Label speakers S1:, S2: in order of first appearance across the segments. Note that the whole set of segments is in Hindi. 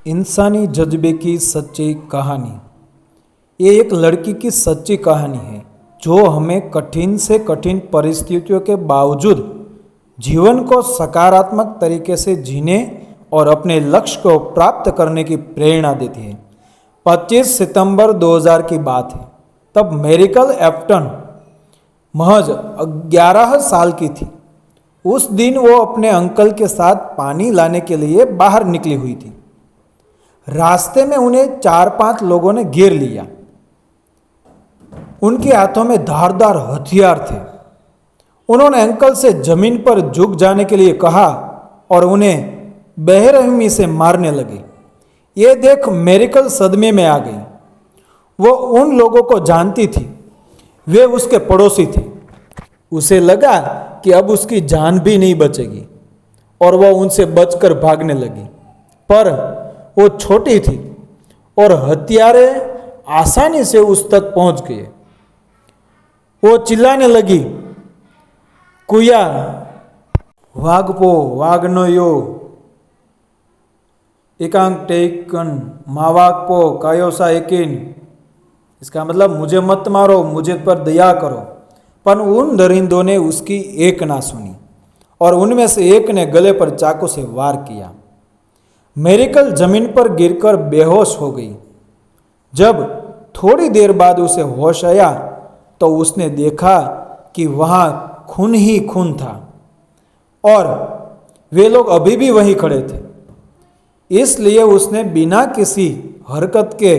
S1: इंसानी जज्बे की सच्ची कहानी। ये एक लड़की की सच्ची कहानी है जो हमें कठिन से कठिन परिस्थितियों के बावजूद जीवन को सकारात्मक तरीके से जीने और अपने लक्ष्य को प्राप्त करने की प्रेरणा देती है। 25 सितंबर 2000 की बात है। तब मेरिकल एप्टन महज 11 साल की थी। उस दिन वो अपने अंकल के साथ पानी लाने के लिए बाहर निकली हुई थी। रास्ते में उन्हें 4-5 लोगों ने घेर लिया। उनके हाथों में धारदार हथियार थे। उन्होंने अंकल से जमीन पर झुक जाने के लिए कहा और उन्हें बेरहमी से मारने लगे। ये देख मेरिकल सदमे में आ गई। वो उन लोगों को जानती थी, वे उसके पड़ोसी थे। उसे लगा कि अब उसकी जान भी नहीं बचेगी और वह उनसे बचकर भागने लगी। पर वो छोटी थी और हथियारे आसानी से उस तक पहुंच गए। वो चिल्लाने लगी, कुया वागपो वागनो यो एकांग टेकन मावागपो कायोसा एकिन। इसका मतलब मुझे मत मारो, मुझे पर दया करो। पर उन दरिंदों ने उसकी एक ना सुनी और उनमें से एक ने गले पर चाकू से वार किया। मेरिकल जमीन पर गिरकर बेहोश हो गई। जब थोड़ी देर बाद उसे होश आया तो उसने देखा कि वहाँ खून ही खून था और वे लोग अभी भी वहीं खड़े थे। इसलिए उसने बिना किसी हरकत के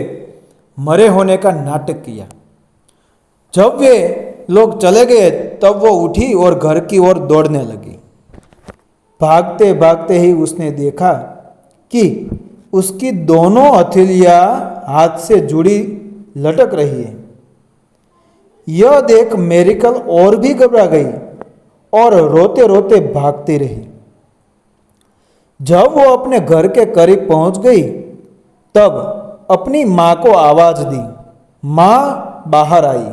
S1: मरे होने का नाटक किया। जब वे लोग चले गए तब वो उठी और घर की ओर दौड़ने लगी। भागते भागते ही उसने देखा कि उसकी दोनों हथेलियां हाथ से जुड़ी लटक रही है। यह देख मेरिकल और भी घबरा गई और रोते रोते भागती रही। जब वो अपने घर के करीब पहुंच गई तब अपनी मां को आवाज दी। मां बाहर आई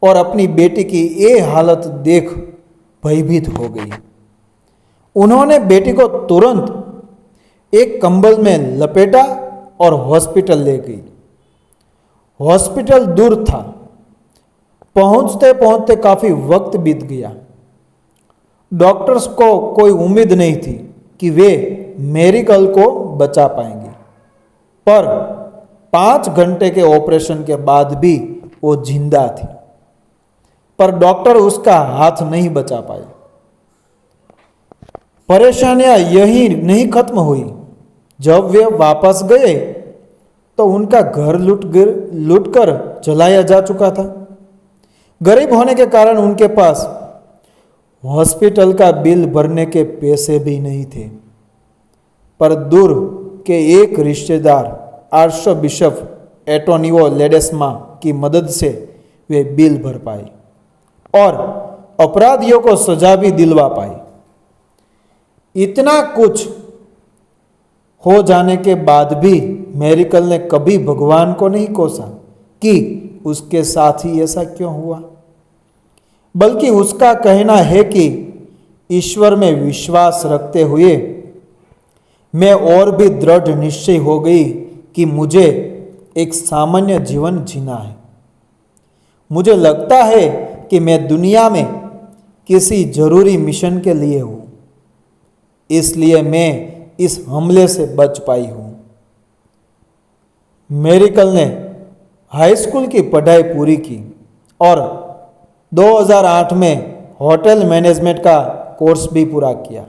S1: और अपनी बेटी की ये हालत देख भयभीत हो गई। उन्होंने बेटी को तुरंत एक कंबल में लपेटा और हॉस्पिटल ले गई। हॉस्पिटल दूर था। पहुंचते पहुंचते काफी वक्त बीत गया। डॉक्टर्स को कोई उम्मीद नहीं थी कि वे मेरिकल को बचा पाएंगे। पर 5 घंटे के ऑपरेशन के बाद भी वो जिंदा थी। पर डॉक्टर उसका हाथ नहीं बचा पाए। परेशानियां यही नहीं खत्म हुई। जब वे वापस गए तो उनका घर लूटकर जलाया जा चुका था। गरीब होने के कारण उनके पास हॉस्पिटल का बिल भरने के पैसे भी नहीं थे। पर दूर के एक रिश्तेदार आर्च बिशप एंटोनियो लेडेस्मा की मदद से वे बिल भर पाए और अपराधियों को सजा भी दिलवा पाई। इतना कुछ हो जाने के बाद भी मेरिकल ने कभी भगवान को नहीं कोसा कि उसके साथ ही ऐसा क्यों हुआ, बल्कि उसका कहना है कि ईश्वर में विश्वास रखते हुए मैं और भी दृढ़ निश्चय हो गई कि मुझे एक सामान्य जीवन जीना है। मुझे लगता है कि मैं दुनिया में किसी जरूरी मिशन के लिए हूँ, इसलिए मैं इस हमले से बच पाई हूँ। मेरिकल ने हाई स्कूल की पढ़ाई पूरी की और 2008 में होटल मैनेजमेंट का कोर्स भी पूरा किया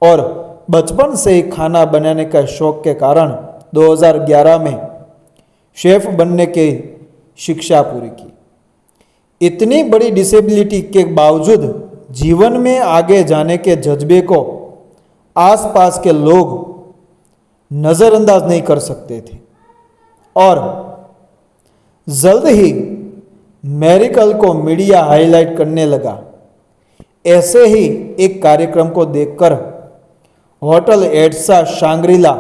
S1: और बचपन से ही खाना बनाने का शौक के कारण 2011 में शेफ बनने की शिक्षा पूरी की। इतनी बड़ी डिसेबिलिटी के बावजूद जीवन में आगे जाने के जज्बे को आसपास के लोग नज़रअंदाज नहीं कर सकते थे और जल्द ही मेरिकल को मीडिया हाईलाइट करने लगा। ऐसे ही एक कार्यक्रम को देखकर होटल एड्सा शांग्रीला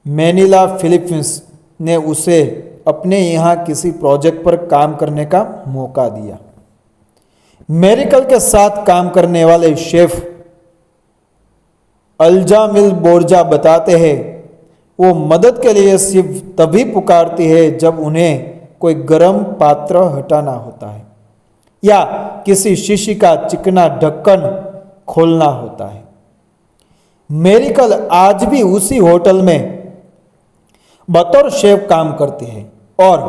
S1: मैनिला फिलीपींस ने उसे अपने यहाँ किसी प्रोजेक्ट पर काम करने का मौका दिया। मेरिकल के साथ काम करने वाले शेफ अल्जामिल बोर्जा बताते हैं, वो मदद के लिए सिर्फ तभी पुकारती है जब उन्हें कोई गर्म पात्र हटाना होता है या किसी शीशी का चिकना ढक्कन खोलना होता है। मेरिकल आज भी उसी होटल में बतौर शेफ काम करती है और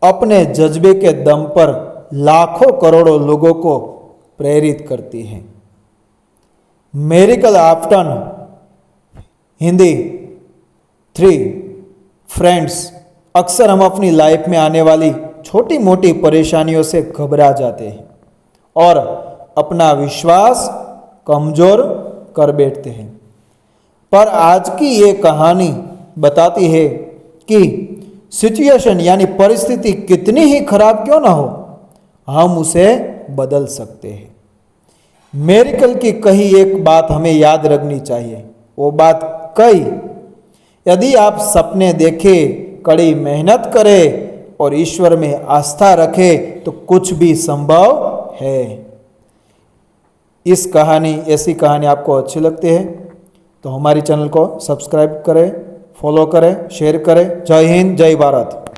S1: अपने जज्बे के दम पर लाखों करोड़ों लोगों को प्रेरित करती है। मेरिकल आफ्टन हिंदी 3 फ्रेंड्स, अक्सर हम अपनी लाइफ में आने वाली छोटी मोटी परेशानियों से घबरा जाते हैं और अपना विश्वास कमज़ोर कर बैठते हैं। पर आज की ये कहानी बताती है कि सिचुएशन यानी परिस्थिति कितनी ही खराब क्यों ना हो, हम उसे बदल सकते हैं। मेरिकल की कही एक बात हमें याद रखनी चाहिए। वो बात कही, यदि आप सपने देखें, कड़ी मेहनत करें और ईश्वर में आस्था रखें तो कुछ भी संभव है। ऐसी कहानी आपको अच्छी लगती है तो हमारी चैनल को सब्सक्राइब करें, फॉलो करें, शेयर करें। जय हिंद, जय भारत।